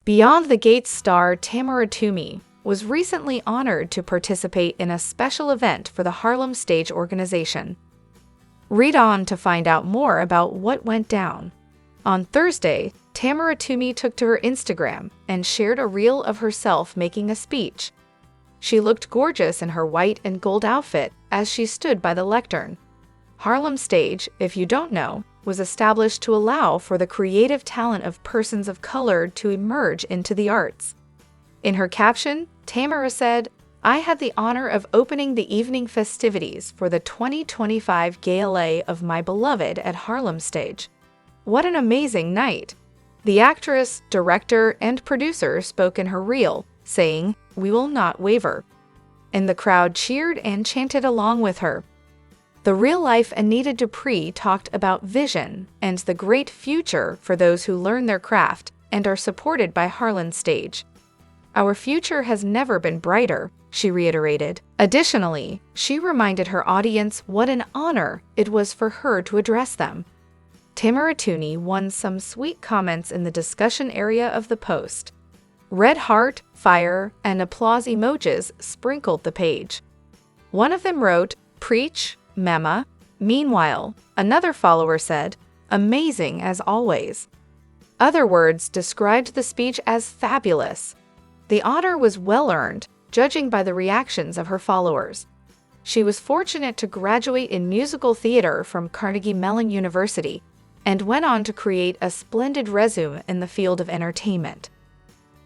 Beyond the Gates star Tamara Tunie was recently honored to participate in a special event for the Harlem Stage organization. Read on to find out more about what went down. On Thursday, Tamara Tunie took to her Instagram and shared a reel of herself making a speech. She looked gorgeous in her white and gold outfit as she stood by the lectern. Harlem Stage, if you don't know, was established to allow for the creative talent of persons of color to emerge into the arts. In her caption, Tamara said, "I had the honor of opening the evening festivities for the 2025 Gala of my beloved at Harlem Stage. What an amazing night!" The actress, director, and producer spoke in her reel, saying, "We will not waver." And the crowd cheered and chanted along with her. The real-life Anita Dupree talked about vision and the great future for those who learn their craft and are supported by Harlem Stage. "Our future has never been brighter," she reiterated. Additionally, she reminded her audience what an honor it was for her to address them. Tamara Tunie won some sweet comments in the discussion area of the post. Red heart, fire, and applause emojis sprinkled the page. One of them wrote, "Preach, Mama." Meanwhile, another follower said, "Amazing as always." Other words described the speech as fabulous. The honor was well-earned, judging by the reactions of her followers. She was fortunate to graduate in musical theater from Carnegie Mellon University and went on to create a splendid resume in the field of entertainment.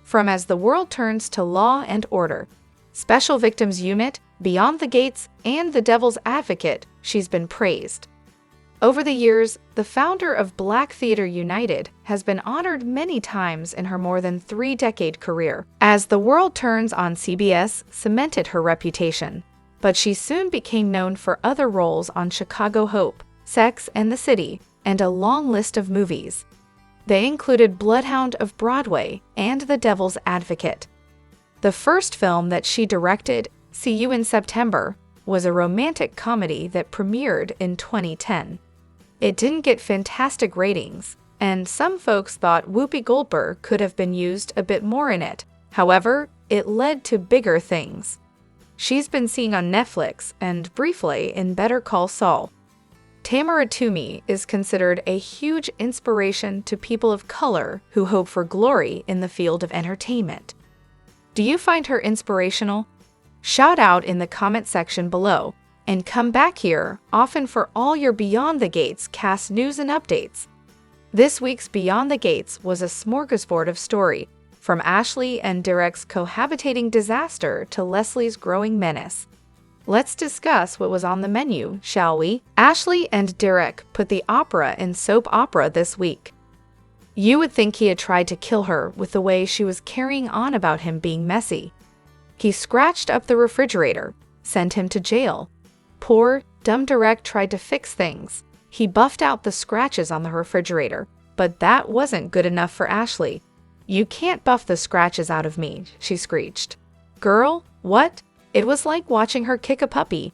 From As the World Turns to Law and Order, Special Victims Unit, Beyond the Gates, and The Devil's Advocate, she's been praised. Over the years, the founder of Black Theater United has been honored many times in her more than three-decade career. As the World Turns on CBS cemented her reputation, but she soon became known for other roles on Chicago Hope, Sex and the City, and a long list of movies. They included Bloodhound of Broadway and The Devil's Advocate. The first film that she directed, See You in September, was a romantic comedy that premiered in 2010. It didn't get fantastic ratings, and some folks thought Whoopi Goldberg could have been used a bit more in it. However, it led to bigger things. She's been seen on Netflix and briefly in Better Call Saul. Tamara Tunie is considered a huge inspiration to people of color who hope for glory in the field of entertainment. Do you find her inspirational? Shout out in the comment section below, and come back here often for all your Beyond the Gates cast news and updates. This week's Beyond the Gates was a smorgasbord of story, from Ashley and Derek's cohabitating disaster to Leslie's growing menace. Let's discuss what was on the menu, shall we? Ashley and Derek put the opera in soap opera this week. You would think he had tried to kill her with the way she was carrying on about him being messy. He scratched up the refrigerator, sent him to jail. Poor, dumb Derek tried to fix things. He buffed out the scratches on the refrigerator, but that wasn't good enough for Ashley. "You can't buff the scratches out of me," she screeched. "Girl, what?" It was like watching her kick a puppy.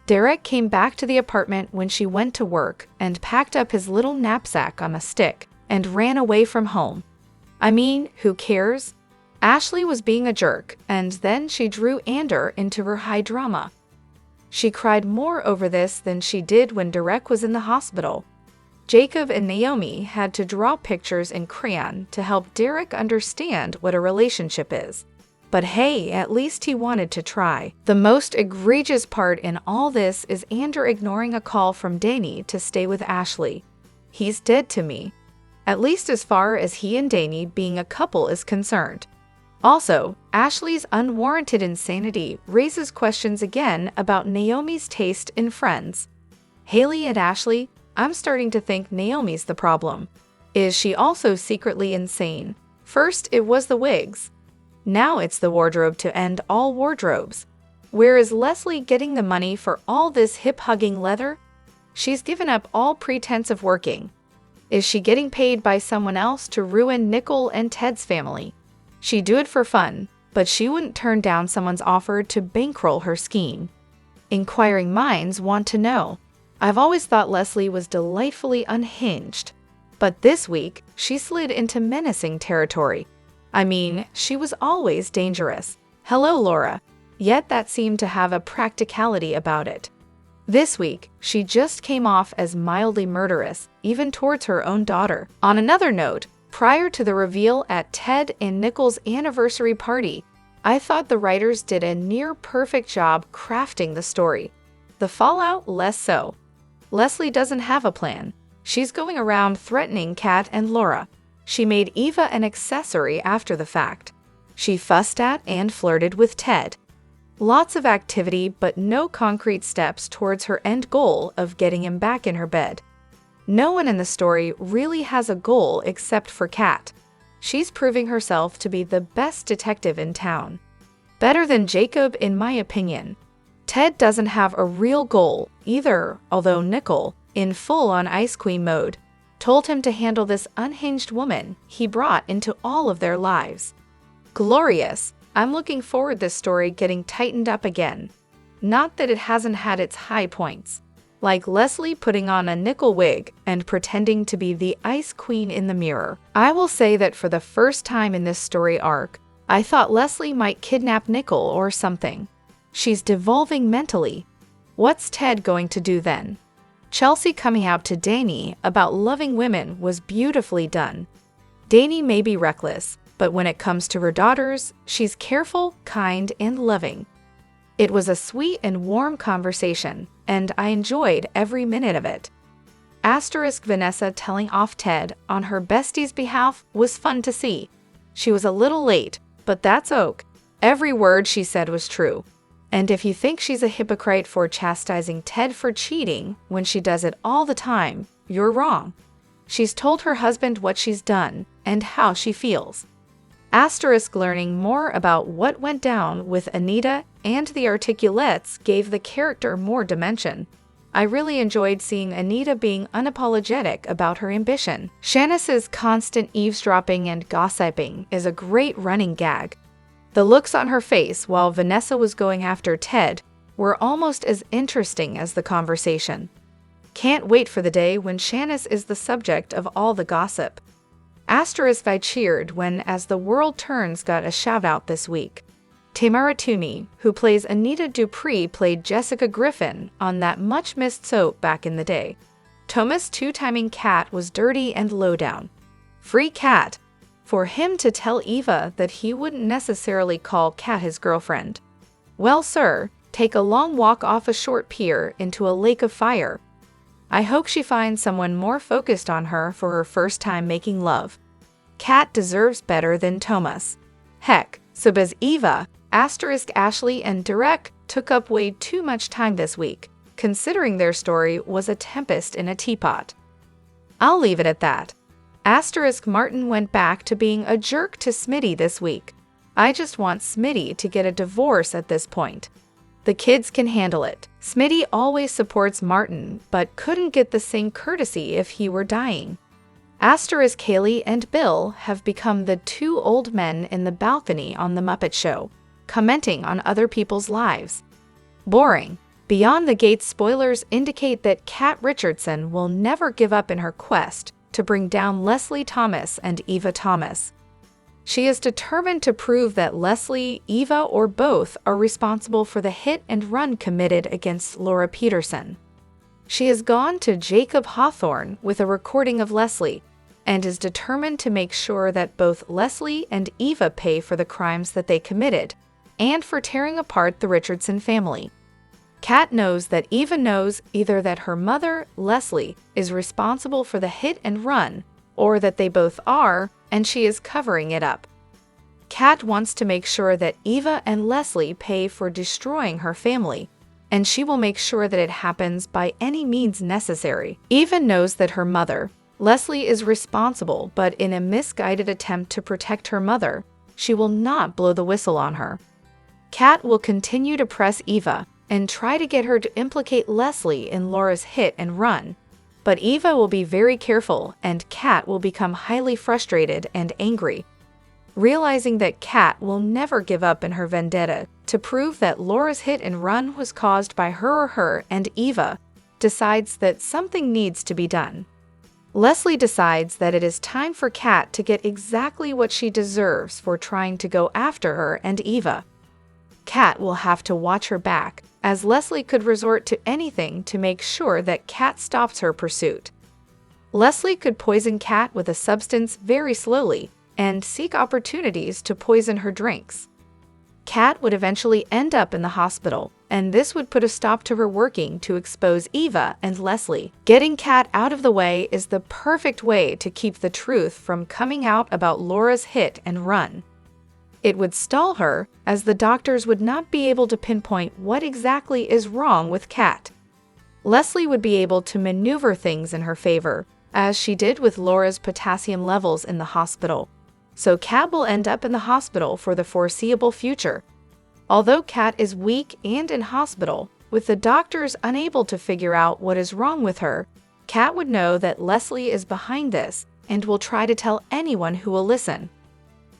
Derek came back to the apartment when she went to work and packed up his little knapsack on a stick and ran away from home. I mean, who cares? Ashley was being a jerk, and then she drew Ander into her high drama. She cried more over this than she did when Derek was in the hospital. Jacob and Naomi had to draw pictures in crayon to help Derek understand what a relationship is. But hey, at least he wanted to try. The most egregious part in all this is Ander ignoring a call from Dani to stay with Ashley. He's dead to me. At least as far as he and Dani being a couple is concerned. Also, Ashley's unwarranted insanity raises questions again about Naomi's taste in friends. Haley and Ashley, I'm starting to think Naomi's the problem. Is she also secretly insane? First, it was the wigs. Now it's the wardrobe to end all wardrobes. Where is Leslie getting the money for all this hip-hugging leather? She's given up all pretense of working. Is she getting paid by someone else to ruin Nicole and Ted's family? She'd do it for fun, but she wouldn't turn down someone's offer to bankroll her scheme. Inquiring minds want to know. I've always thought Leslie was delightfully unhinged, but this week she slid into menacing territory. I mean, she was always dangerous. Hello, Laura. Yet that seemed to have a practicality about it. This week, she just came off as mildly murderous, even towards her own daughter. On another note, prior to the reveal at Ted and Nicole's anniversary party, I thought the writers did a near-perfect job crafting the story. The fallout, less so. Leslie doesn't have a plan. She's going around threatening Kat and Laura. She made Eva an accessory after the fact. She fussed at and flirted with Ted. Lots of activity, but no concrete steps towards her end goal of getting him back in her bed. No one in the story really has a goal except for Kat. She's proving herself to be the best detective in town. Better than Jacob, in my opinion. Ted doesn't have a real goal either, although Nicole, in full-on Ice Queen mode, told him to handle this unhinged woman he brought into all of their lives. Glorious. I'm looking forward to this story getting tightened up again. Not that it hasn't had its high points, like Leslie putting on a Nicole wig and pretending to be the Ice Queen in the mirror. I will say that for the first time in this story arc, I thought Leslie might kidnap Nicole or something. She's devolving mentally. What's Ted going to do then? Chelsea coming out to Dani about loving women was beautifully done. Dani may be reckless, but when it comes to her daughters, she's careful, kind, and loving. It was a sweet and warm conversation, and I enjoyed every minute of it. Vanessa telling off Ted on her bestie's behalf was fun to see. She was a little late, but that's ok. Every word she said was true. And if you think she's a hypocrite for chastising Ted for cheating when she does it all the time, you're wrong. She's told her husband what she's done and how she feels. Learning more about what went down with Anita and the Articulates gave the character more dimension. I really enjoyed seeing Anita being unapologetic about her ambition. Shanice's constant eavesdropping and gossiping is a great running gag. The looks on her face while Vanessa was going after Ted were almost as interesting as the conversation. Can't wait for the day when Shanice is the subject of all the gossip. I cheered when As the World Turns got a shout-out this week. Tamara Tunie, who plays Anita Dupree, played Jessica Griffin on that much-missed soap back in the day. Thomas two-timing Kat was dirty and low-down. Free Kat. For him to tell Eva that he wouldn't necessarily call Kat his girlfriend. Well, sir, take a long walk off a short pier into a lake of fire. I hope she finds someone more focused on her for her first time making love. Kat deserves better than Thomas. Heck, so does Eva. Ashley and Derek took up way too much time this week, considering their story was a tempest in a teapot. I'll leave it at that. Martin went back to being a jerk to Smitty this week. I just want Smitty to get a divorce at this point. The kids can handle it. Smitty always supports Martin, but couldn't get the same courtesy if he were dying. Kaylee and Bill have become the two old men in the balcony on The Muppet Show, commenting on other people's lives. Boring. Beyond the Gates spoilers indicate that Kat Richardson will never give up in her quest to bring down Leslie Thomas and Eva Thomas. She is determined to prove that Leslie, Eva, or both are responsible for the hit and run committed against Laura Peterson. She has gone to Jacob Hawthorne with a recording of Leslie and is determined to make sure that both Leslie and Eva pay for the crimes that they committed and for tearing apart the Richardson family. Kat knows that Eva knows either that her mother, Leslie, is responsible for the hit and run, or that they both are, and she is covering it up. Kat wants to make sure that Eva and Leslie pay for destroying her family, and she will make sure that it happens by any means necessary. Eva knows that her mother, Leslie, is responsible, but in a misguided attempt to protect her mother, she will not blow the whistle on her. Kat will continue to press Eva and try to get her to implicate Leslie in Laura's hit and run, but Eva will be very careful and Kat will become highly frustrated and angry. Realizing that Kat will never give up in her vendetta to prove that Laura's hit and run was caused by her and Eva decides that something needs to be done. Leslie decides that it is time for Kat to get exactly what she deserves for trying to go after her and Eva. Kat will have to watch her back, as Leslie could resort to anything to make sure that Kat stops her pursuit. Leslie could poison Kat with a substance very slowly and seek opportunities to poison her drinks. Kat would eventually end up in the hospital, and this would put a stop to her working to expose Eva and Leslie. Getting Kat out of the way is the perfect way to keep the truth from coming out about Laura's hit and run. It would stall her, as the doctors would not be able to pinpoint what exactly is wrong with Kat. Leslie would be able to maneuver things in her favor, as she did with Laura's potassium levels in the hospital. So Kat will end up in the hospital for the foreseeable future. Although Kat is weak and in hospital, with the doctors unable to figure out what is wrong with her, Kat would know that Leslie is behind this and will try to tell anyone who will listen.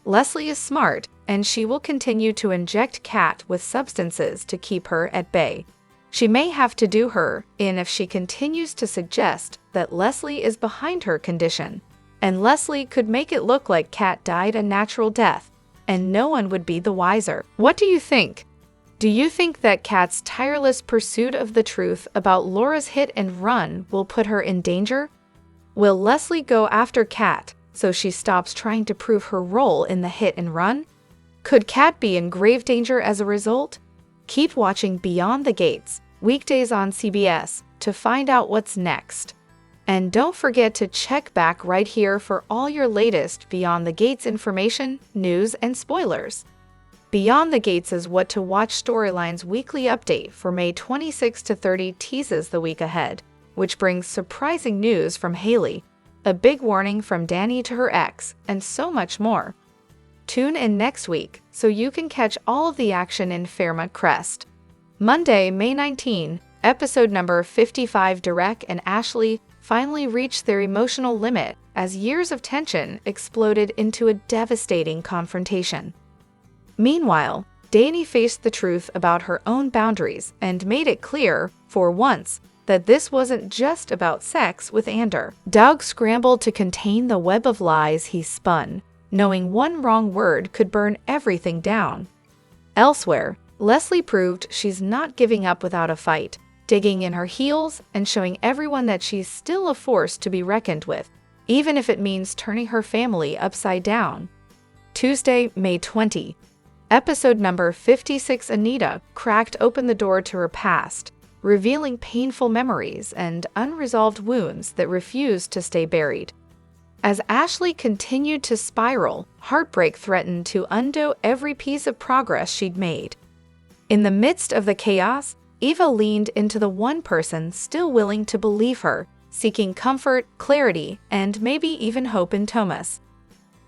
Leslie is smart, and she will continue to inject Kat with substances to keep her at bay. She may have to do her in if she continues to suggest that Leslie is behind her condition, and Leslie could make it look like Kat died a natural death, and no one would be the wiser. What do you think? Do you think that Kat's tireless pursuit of the truth about Laura's hit and run will put her in danger? Will Leslie go after Kat so she stops trying to prove her role in the hit and run? Could Kat be in grave danger as a result? Keep watching Beyond the Gates, weekdays on CBS, to find out what's next. And don't forget to check back right here for all your latest Beyond the Gates information, news, and spoilers. Beyond the Gates is What to Watch Storyline's weekly update for May 26 to 30 teases the week ahead, which brings surprising news from Haley, a big warning from Dani to her ex, and so much more. Tune in next week so you can catch all of the action in Fairmont Crest. Monday, May 19, episode number 55. Derek and Ashley finally reached their emotional limit as years of tension exploded into a devastating confrontation. Meanwhile, Dani faced the truth about her own boundaries and made it clear, for once, that this wasn't just about sex with Ander. Doug scrambled to contain the web of lies he spun, knowing one wrong word could burn everything down. Elsewhere, Leslie proved she's not giving up without a fight, digging in her heels and showing everyone that she's still a force to be reckoned with, even if it means turning her family upside down. Tuesday, May 20. Episode number 56. Anita cracked open the door to her past, revealing painful memories and unresolved wounds that refused to stay buried. As Ashley continued to spiral, heartbreak threatened to undo every piece of progress she'd made. In the midst of the chaos, Eva leaned into the one person still willing to believe her, seeking comfort, clarity, and maybe even hope in Thomas.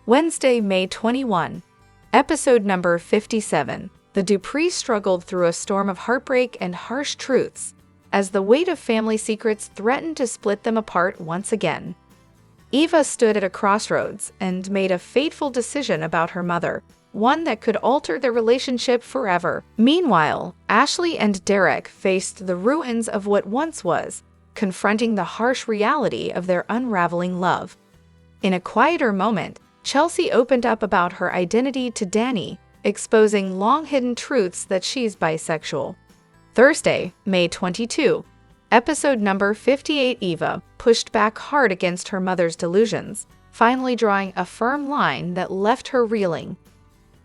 Wednesday, May 21. Episode number 57. The Duprees struggled through a storm of heartbreak and harsh truths, as the weight of family secrets threatened to split them apart once again. Eva stood at a crossroads and made a fateful decision about her mother, one that could alter their relationship forever. Meanwhile, Ashley and Derek faced the ruins of what once was, confronting the harsh reality of their unraveling love. In a quieter moment, Chelsea opened up about her identity to Dani, exposing long-hidden truths that she's bisexual. Thursday, May 22. Episode number 58. Eva pushed back hard against her mother's delusions, finally drawing a firm line that left her reeling.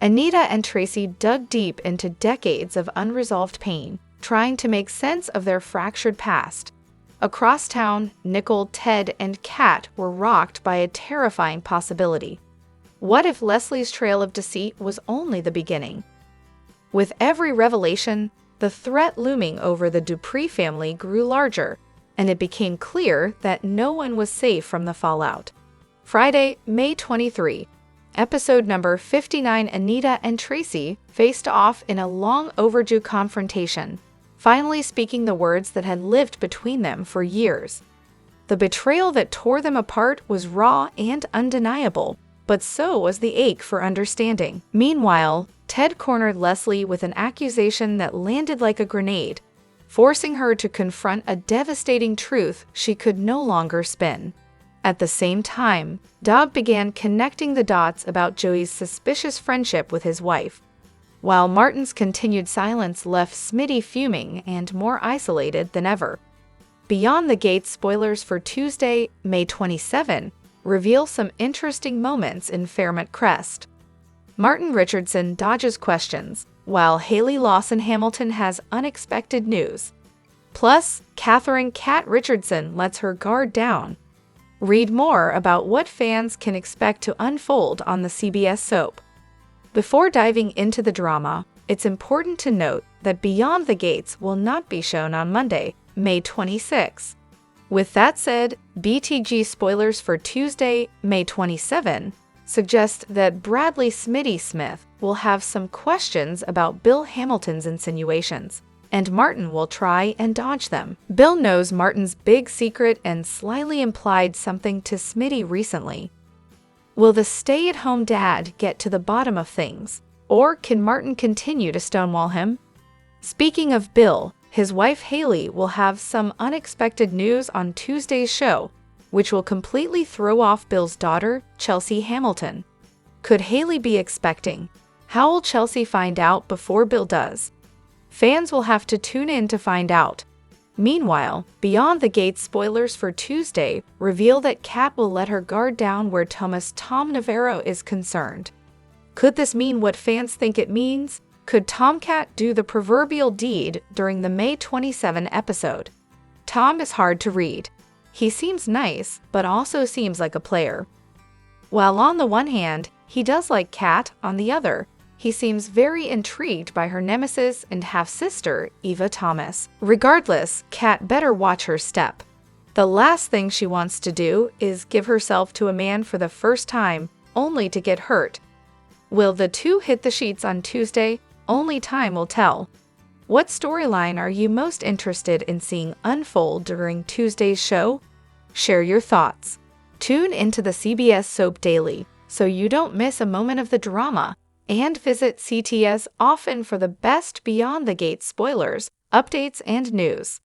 Anita and Tracy dug deep into decades of unresolved pain, trying to make sense of their fractured past. Across town, Nicole, Ted, and Kat were rocked by a terrifying possibility. What if Leslie's trail of deceit was only the beginning? With every revelation, the threat looming over the Dupree family grew larger, and it became clear that no one was safe from the fallout. Friday, May 23. Episode number 59. Anita and Tracy faced off in a long overdue confrontation, finally speaking the words that had lived between them for years. The betrayal that tore them apart was raw and undeniable, but so was the ache for understanding. Meanwhile, Ted cornered Leslie with an accusation that landed like a grenade, forcing her to confront a devastating truth she could no longer spin. At the same time, Doug began connecting the dots about Joey's suspicious friendship with his wife, while Martin's continued silence left Smitty fuming and more isolated than ever. Beyond the Gates spoilers for Tuesday, May 27, reveal some interesting moments in Fairmont Crest. Martin Richardson dodges questions, while Haley Lawson Hamilton has unexpected news. Plus, Catherine Cat Richardson lets her guard down. Read more about what fans can expect to unfold on the CBS soap. Before diving into the drama, it's important to note that Beyond the Gates will not be shown on Monday, May 26. With that said, BTG spoilers for Tuesday, May 27, suggest that Bradley Smitty Smith will have some questions about Bill Hamilton's insinuations, and Martin will try and dodge them. Bill knows Martin's big secret and slyly implied something to Smitty recently. Will the stay-at-home dad get to the bottom of things, or can Martin continue to stonewall him? Speaking of Bill, his wife Haley will have some unexpected news on Tuesday's show, which will completely throw off Bill's daughter, Chelsea Hamilton. Could Haley be expecting? How will Chelsea find out before Bill does? Fans will have to tune in to find out. Meanwhile, Beyond the Gates spoilers for Tuesday reveal that Kat will let her guard down where Tom Navarro is concerned. Could this mean what fans think it means? Could Tomcat do the proverbial deed during the May 27 episode? Tom is hard to read. He seems nice, but also seems like a player. While on the one hand, he does like Kat, on the other, he seems very intrigued by her nemesis and half-sister, Eva Thomas. Regardless, Kat better watch her step. The last thing she wants to do is give herself to a man for the first time, only to get hurt. Will the two hit the sheets on Tuesday? Only time will tell. What storyline are you most interested in seeing unfold during Tuesday's show? Share your thoughts. Tune into the CBS Soap Daily so you don't miss a moment of the drama, and visit CTS often for the best Beyond the Gates spoilers, updates, and news.